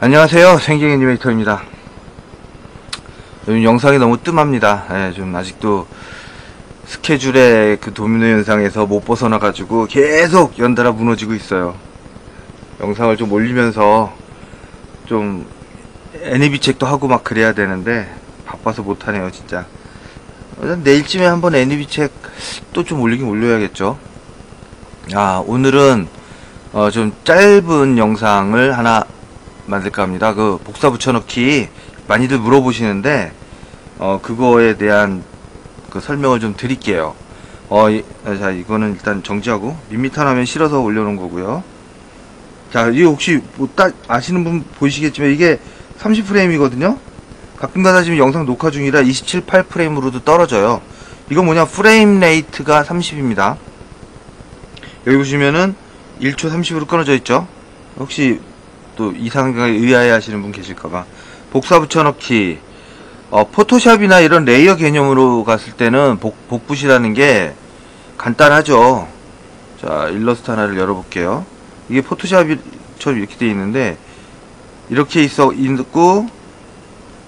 안녕하세요, 생king 애니메이터입니다. 요즘 영상이 너무 뜸합니다. 예, 좀 아직도 스케줄에 그 도미노 현상에서 못 벗어나가지고 계속 연달아 무너지고 있어요. 영상을 좀 올리면서 좀 애니비 책도 하고 막 그래야 되는데 바빠서 못하네요, 진짜. 내일쯤에 한번 애니비 책 또 좀 올리긴 올려야겠죠. 오늘은 좀 짧은 영상을 하나 만들까 합니다. 그 복사 붙여넣기 많이들 물어보시는데 그거에 대한 그 설명을 좀 드릴게요. 자, 이거는 일단 정지하고 밋밋한 화면 실어서 올려놓은 거고요. 자, 이거 혹시 뭐 딱 아시는 분 보이시겠지만 이게 30프레임이거든요. 가끔가다 지금 영상 녹화 중이라 27, 8프레임으로도 떨어져요. 이건 뭐냐, 프레임 레이트가 30입니다. 여기 보시면은 1초 30으로 끊어져 있죠. 혹시 또 이상하게 의아해 하시는 분 계실까봐. 복사 붙여넣기, 포토샵이나 이런 레이어 개념으로 갔을 때는 복붙이라는 게 간단하죠. 자, 일러스트 하나를 열어볼게요. 이게 포토샵처럼 이렇게 되어 있는데 이렇게 있고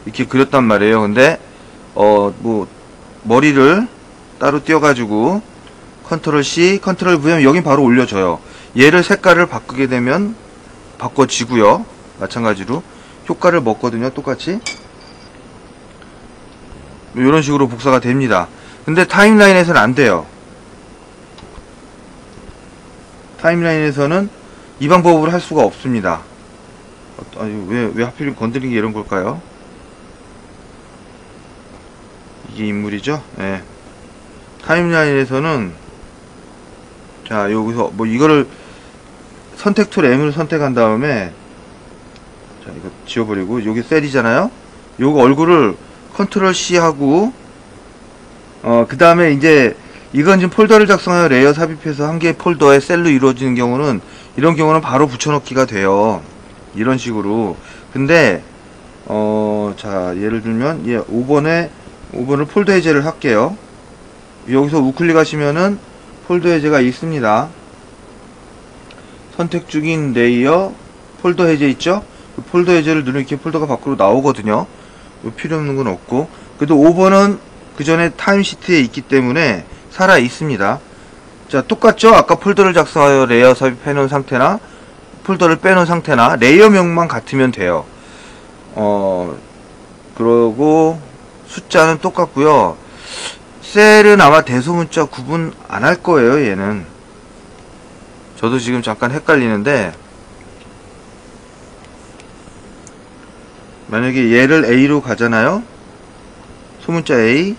이렇게 그렸단 말이에요. 근데 뭐 머리를 따로 띄워가지고 컨트롤 C, 컨트롤 V 하면 여긴 바로 올려줘요. 얘를 색깔을 바꾸게 되면 바꿔지고요. 마찬가지로 효과를 먹거든요. 똑같이 이런 식으로 복사가 됩니다. 근데 타임라인에서는 안 돼요. 타임라인에서는 이 방법으로 할 수가 없습니다. 왜 하필 건드린 게 이런 걸까요? 이게 인물이죠? 네. 타임라인에서는 자, 여기서 뭐 이거를 선택 툴 M을 선택한 다음에 자, 이거 지워버리고 여기 셀이잖아요. 요거 얼굴을 컨트롤 C 하고 그 다음에 이제 이건 지금 폴더를 작성하여 레이어 삽입해서 한 개의 폴더에 셀로 이루어지는 경우는 이런 경우는 바로 붙여넣기가 돼요. 이런 식으로. 근데 자, 예를 들면 5번을 폴더 해제를 할게요. 여기서 우클릭 하시면은 폴더 해제가 있습니다. 선택 중인 레이어 폴더 해제 있죠? 그 폴더 해제를 누르면 이렇게 폴더가 밖으로 나오거든요. 필요 없는 건 없고, 그래도 5번은 그 전에 타임시트에 있기 때문에 살아 있습니다. 자, 똑같죠? 아까 폴더를 작성하여 레이어 삽입해 놓은 상태나 폴더를 빼놓은 상태나 레이어명만 같으면 돼요. 그러고 숫자는 똑같고요. 셀은 아마 대소문자 구분 안 할 거예요, 얘는. 저도 지금 잠깐 헷갈리는데, 만약에 얘를 A로 가잖아요. 소문자 A.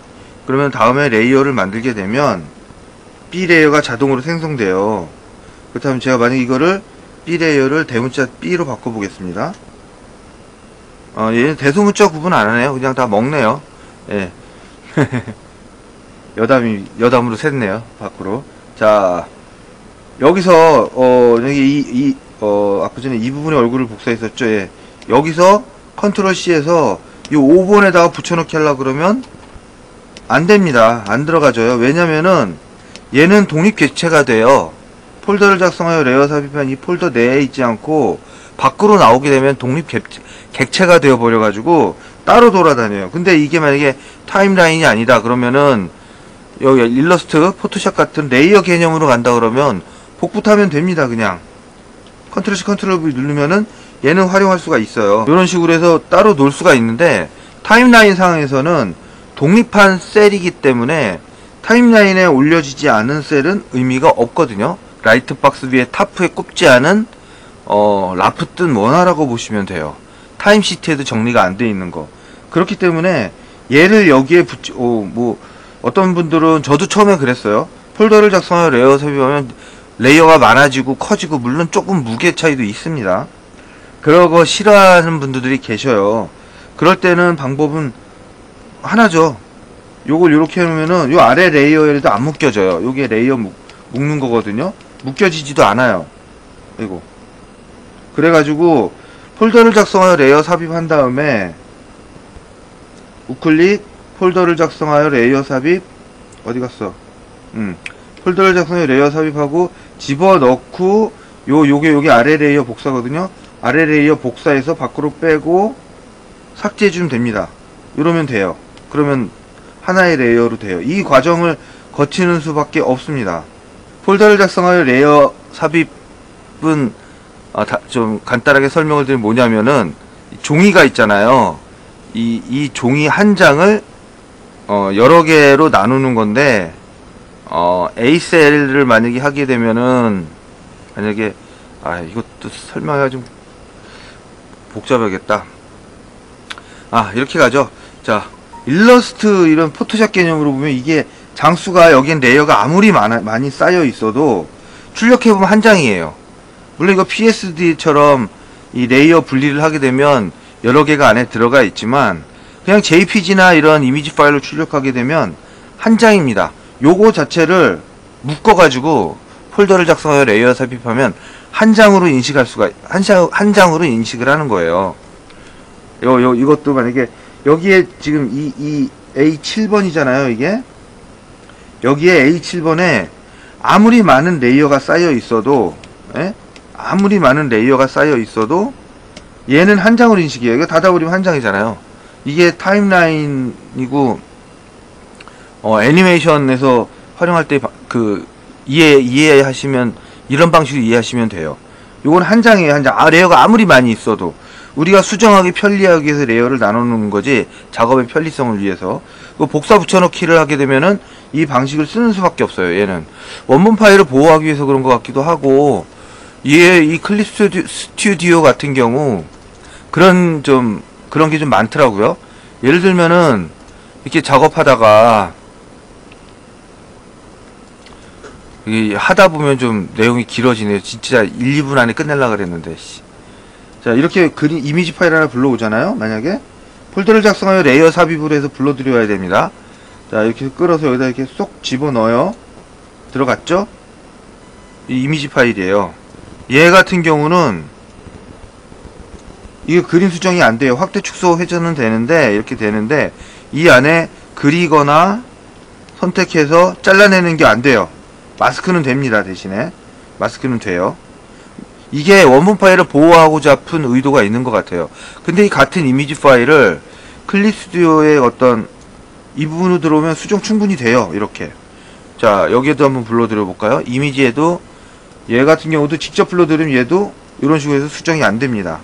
그러면 다음에 레이어를 만들게 되면 B 레이어가 자동으로 생성돼요. 그렇다면 제가 만약 이거를 B 레이어를 대문자 B로 바꿔보겠습니다. 얘는 대소문자 구분 안 하네요. 그냥 다 먹네요. 예. 여담으로 샜네요. 밖으로. 자, 여기서, 여기 아까 전에 이 부분에 얼굴을 복사했었죠. 예. 여기서 컨트롤 C에서 이 5번에다가 붙여넣기 하려고 그러면 안 됩니다. 안 들어가져요. 왜냐면은 얘는 독립 객체가 돼요. 폴더를 작성하여 레이어 삽입한 이 폴더 내에 있지 않고 밖으로 나오게 되면 독립 객체가 되어 버려가지고 따로 돌아다녀요. 근데 이게 만약에 타임라인이 아니다 그러면은 여기 일러스트, 포토샵 같은 레이어 개념으로 간다 그러면 복붙하면 됩니다. 그냥 컨트롤 C, 컨트롤 V 누르면은 얘는 활용할 수가 있어요. 이런 식으로 해서 따로 놓을 수가 있는데 타임라인 상황에서는 독립한 셀이기 때문에 타임라인에 올려지지 않은 셀은 의미가 없거든요. 라이트 박스 위에 타프에 꼽지 않은 라프 뜬 원화라고 보시면 돼요. 타임시트에도 정리가 안 돼 있는 거. 그렇기 때문에 얘를 여기에 어떤 분들은, 저도 처음에 그랬어요. 폴더를 작성하여 레이어 삽입하면 레이어가 많아지고 커지고, 물론 조금 무게 차이도 있습니다. 그러고 싫어하는 분들이 계셔요. 그럴 때는 방법은 하나죠. 요걸 요렇게 해놓으면은 요 아래 레이어에도 안 묶여져요. 요게 레이어 묶는 거거든요. 묶여지지도 않아요. 이거. 그래가지고 폴더를 작성하여 레이어 삽입한 다음에 우클릭, 폴더를 작성하여 레이어 삽입, 어디 갔어? 폴더를 작성하여 레이어 삽입하고 집어넣고 요게 아래 레이어 복사거든요. 아래 레이어 복사해서 밖으로 빼고 삭제해주면 됩니다. 이러면 돼요. 그러면 하나의 레이어로 돼요. 이 과정을 거치는 수밖에 없습니다. 폴더를 작성하여 레이어 삽입은 좀 간단하게 설명을 드리면 뭐냐면은 종이가 있잖아요. 이 종이 한 장을 여러 개로 나누는 건데 ACL을 만약에 하게 되면은 만약에 이것도 설명하기가 좀 복잡하겠다. 이렇게 가죠. 자, 일러스트 이런 포토샵 개념으로 보면 이게 장수가 여기엔 레이어가 아무리 많이 쌓여 있어도 출력해보면 한 장이에요. 물론 이거 PSD처럼 이 레이어 분리를 하게 되면 여러 개가 안에 들어가 있지만 그냥 JPG나 이런 이미지 파일로 출력하게 되면 한 장입니다. 요거 자체를 묶어가지고 폴더를 작성하여 레이어 삽입하면 한 장으로 인식할 수가 한 장으로 인식을 하는 거예요. 이것도 만약에 여기에 지금 이 A7번이잖아요. 이게 여기에 A7번에 아무리 많은 레이어가 쌓여 있어도 아무리 많은 레이어가 쌓여 있어도 얘는 한 장으로 인식이에요. 이거 닫아버리면 한 장이잖아요. 이게 타임라인이고 애니메이션에서 활용할 때 이해하시면 이런 방식으로 이해하시면 돼요. 요건 한 장이에요. 한 장. 레이어가 아무리 많이 있어도 우리가 수정하기 편리하기 위해서 레이어를 나눠놓는 거지 작업의 편리성을 위해서. 복사 붙여넣기를 하게 되면은 이 방식을 쓰는 수밖에 없어요. 얘는 원본 파일을 보호하기 위해서 그런 것 같기도 하고 이 클립 스튜디오 같은 경우 그런 게 좀 많더라고요. 예를 들면은 이렇게 작업하다가 하다 보면 좀 내용이 길어지네요. 진짜 1, 2분 안에 끝내려고 그랬는데. 자, 이렇게 이미지 파일 하나 불러오잖아요. 만약에 폴더를 작성하여 레이어 삽입을 해서 불러들여야 됩니다. 자, 이렇게 끌어서 여기다 이렇게 쏙 집어넣어요. 들어갔죠? 이 이미지 파일이에요. 얘 같은 경우는 이게 그림 수정이 안 돼요. 확대, 축소, 회전은 되는데 이렇게 되는데 이 안에 그리거나 선택해서 잘라내는 게 안 돼요. 마스크는 됩니다. 대신에 마스크는 돼요. 이게 원본 파일을 보호하고자 푼 의도가 있는 것 같아요. 근데 이 같은 이미지 파일을 클립 스튜디오의 어떤 이 부분으로 들어오면 수정 충분히 돼요. 이렇게. 자, 여기에도 한번 불러드려 볼까요? 이미지에도 얘 같은 경우도 직접 불러드리면 얘도 이런 식으로 해서 수정이 안 됩니다.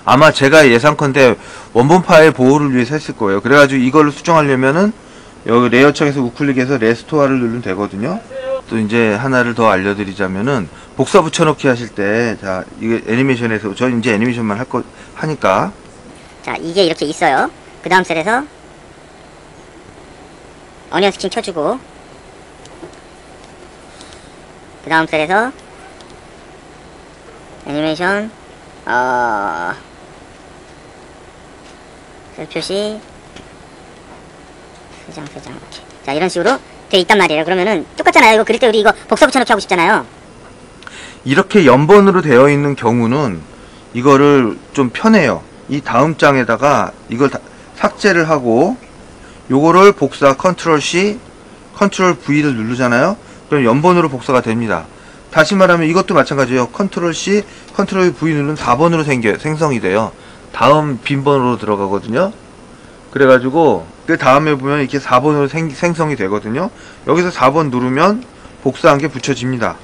아마 제가 예상컨대 원본 파일 보호를 위해서 했을 거예요. 그래가지고 이걸 수정하려면은 여기 레이어창에서 우클릭해서 레스토어를 누르면 되거든요. 또 이제 하나를 더 알려드리자면은 복사 붙여넣기 하실 때, 자, 이게 애니메이션에서 저 이제 애니메이션만 하니까 자, 이게 이렇게 있어요. 그 다음 셀에서 어니언 스킨 켜주고 그 다음 셀에서 애니메이션 셀 표시 세장 이렇게. 자, 이런 식으로 돼 있단 말이에요. 그러면은 똑같잖아요. 이거 그릴 때 우리 이거 복사 붙여넣기 하고 싶잖아요. 이렇게 연번으로 되어 있는 경우는 이거를 좀 편해요. 이 다음 장에다가 이걸 삭제를 하고 요거를 복사 컨트롤 C 컨트롤 V를 누르잖아요. 그럼 연번으로 복사가 됩니다. 다시 말하면 이것도 마찬가지예요. 컨트롤 C 컨트롤 V 누르면 4번으로 생성이 돼요. 다음 빈번으로 들어가거든요. 그래가지고 그 다음에 보면 이렇게 4번으로 생성이 되거든요. 여기서 4번 누르면 복사한 게 붙여집니다.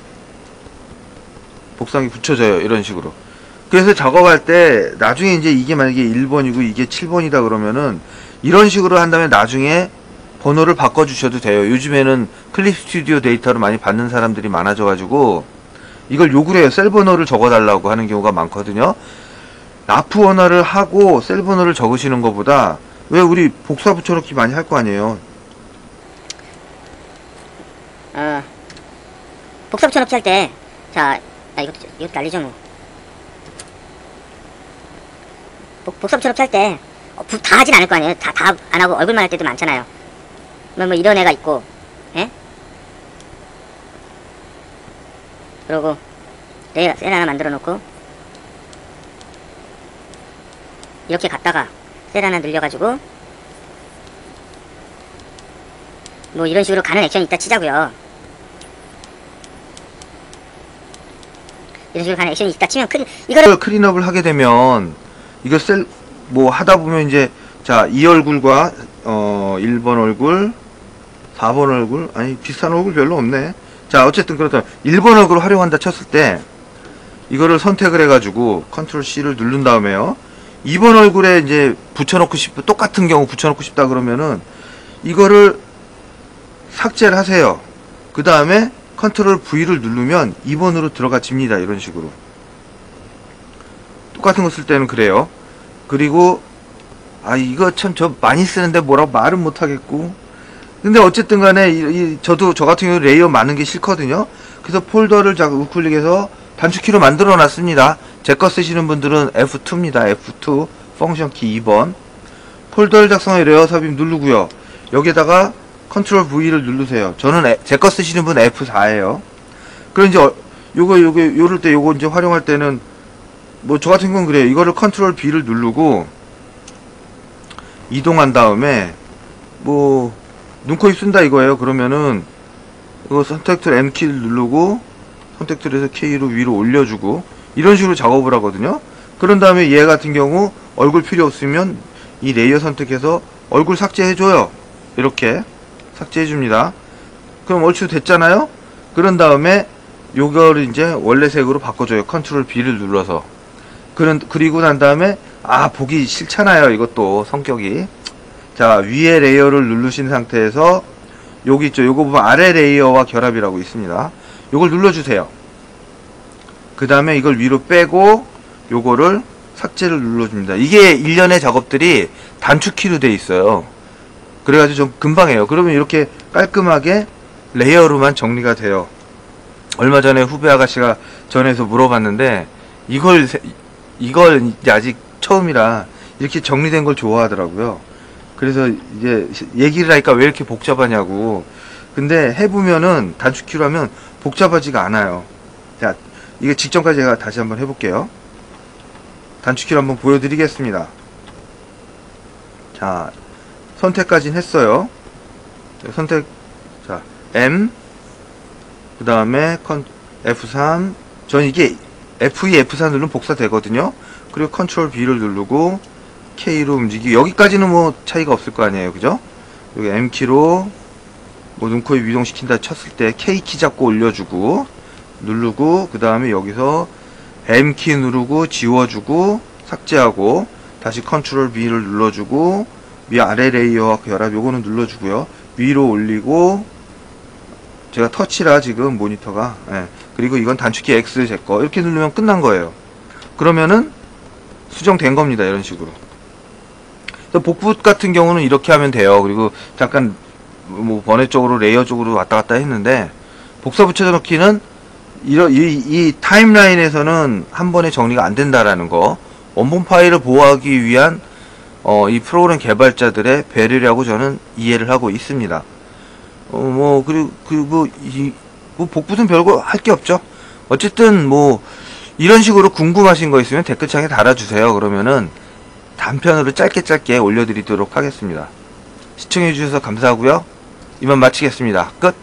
복사한 게 붙여져요. 이런 식으로. 그래서 작업할 때 나중에 이제 이게 만약에 1번이고 이게 7번이다 그러면은 이런 식으로 한다면 나중에 번호를 바꿔주셔도 돼요. 요즘에는 클립 스튜디오 데이터를 많이 받는 사람들이 많아져가지고 이걸 요구를 해요. 셀 번호를 적어달라고 하는 경우가 많거든요. 라프 원화를 하고 셀 번호를 적으시는 것보다 왜 우리 복사 붙여넣기 많이 할 거 아니에요. 복사 붙여넣기 할 때, 자, 이것도 난리죠 뭐. 복사 붙여넣기 할 때 다 하진 않을 거 아니에요. 다 안 하고 얼굴만 할 때도 많잖아요. 뭐 이런 애가 있고, 예? 그러고 셀 하나 만들어 놓고 이렇게 갔다가 셀 하나 늘려가지고 뭐 이런 식으로 가는 액션이 있다 치자고요. 이런 식으로 가는 액션이 있다 치면 이거를 클린업을 하게 되면 이거 뭐 하다 보면 이제 자, 이 얼굴과 1번 얼굴 4번 얼굴 아니 비슷한 얼굴 별로 없네. 자, 어쨌든 그렇다면 1번 얼굴을 활용한다 쳤을 때 이거를 선택을 해가지고 컨트롤 C를 누른 다음에요, 2번 얼굴에 이제 붙여놓고 싶고 똑같은 경우 붙여놓고 싶다 그러면은 이거를 삭제를 하세요. 그 다음에 컨트롤 V를 누르면 2번으로 들어가집니다. 이런 식으로 똑같은 거 쓸 때는 그래요. 그리고 이거 참 저 많이 쓰는데 뭐라고 말은 못하겠고, 근데 어쨌든 간에 저도 저 같은 경우 레이어 많은 게 싫거든요. 그래서 폴더를 우클릭해서 단축키로 만들어 놨습니다. 제 거 쓰시는 분들은 F2입니다. F2 펑션 키 2번 폴더를 작성해 레이어 삽입 누르고요. 여기에다가 컨트롤 V를 누르세요. 저는 제 거 쓰시는 분 F4예요. 그럼 이제 요럴 때 요거 이제 활용할 때는 뭐 저 같은 건 그래요. 이거를 컨트롤 B를 누르고 이동한 다음에 뭐 눈, 코, 입 쓴다 이거예요. 그러면은 이거 선택툴 M키를 누르고 선택툴에서 K로 위로 올려주고 이런 식으로 작업을 하거든요. 그런 다음에 얘 같은 경우 얼굴 필요 없으면 이 레이어 선택해서 얼굴 삭제해줘요. 이렇게 삭제해줍니다. 그럼 얼추 됐잖아요. 그런 다음에 요거를 이제 원래 색으로 바꿔줘요. 컨트롤 B를 눌러서. 그리고 난 다음에 보기 싫잖아요. 이것도 성격이. 자, 위에 레이어를 누르신 상태에서 여기 있죠. 요거 보면 아래 레이어와 결합이라고 있습니다. 요걸 눌러주세요. 그 다음에 이걸 위로 빼고 요거를 삭제를 눌러줍니다. 이게 일련의 작업들이 단축키로 돼 있어요. 그래가지고 좀 금방 해요. 그러면 이렇게 깔끔하게 레이어로만 정리가 돼요. 얼마 전에 후배 아가씨가 전에서 물어봤는데 이걸 이제 아직 처음이라 이렇게 정리된 걸 좋아하더라고요. 그래서 이제 얘기를 하니까 왜 이렇게 복잡하냐고. 근데 해보면은 단축키로 하면 복잡하지가 않아요. 자, 이게 직전까지 제가 다시 한번 해볼게요. 단축키로 한번 보여드리겠습니다. 자, 선택까지는 했어요. 선택, 자, M, 그 다음에 F3, 전 이게 F2, F4 누르면 복사 되거든요. 그리고 컨트롤 B를 누르고 K로 움직이고, 여기까지는 뭐 차이가 없을 거 아니에요. 그죠? 여기 M키로 뭐 눈, 코, 입 이동시킨다 쳤을 때 K키 잡고 올려주고 누르고, 그 다음에 여기서 M키 누르고 지워주고 삭제하고 다시 컨트롤 B를 눌러주고 위아래 레이어와 결합 요거는 눌러주고요. 위로 올리고, 제가 터치라 지금 모니터가, 그리고 이건 단축키 X 제거 이렇게 누르면 끝난 거예요. 그러면은 수정된 겁니다. 이런 식으로. 복붙 같은 경우는 이렇게 하면 돼요. 그리고 잠깐 뭐 번외 쪽으로 레이어 쪽으로 왔다 갔다 했는데, 복사 붙여 넣기는 이 타임라인에서는 한 번에 정리가 안 된다라는 거, 원본 파일을 보호하기 위한 이 프로그램 개발자들의 배려라고 저는 이해를 하고 있습니다. 그리고 뭐 복붙은 별거 할 게 없죠. 어쨌든 뭐 이런 식으로 궁금하신 거 있으면 댓글창에 달아주세요. 그러면은 단편으로 짧게 올려드리도록 하겠습니다. 시청해주셔서 감사하고요. 이만 마치겠습니다. 끝.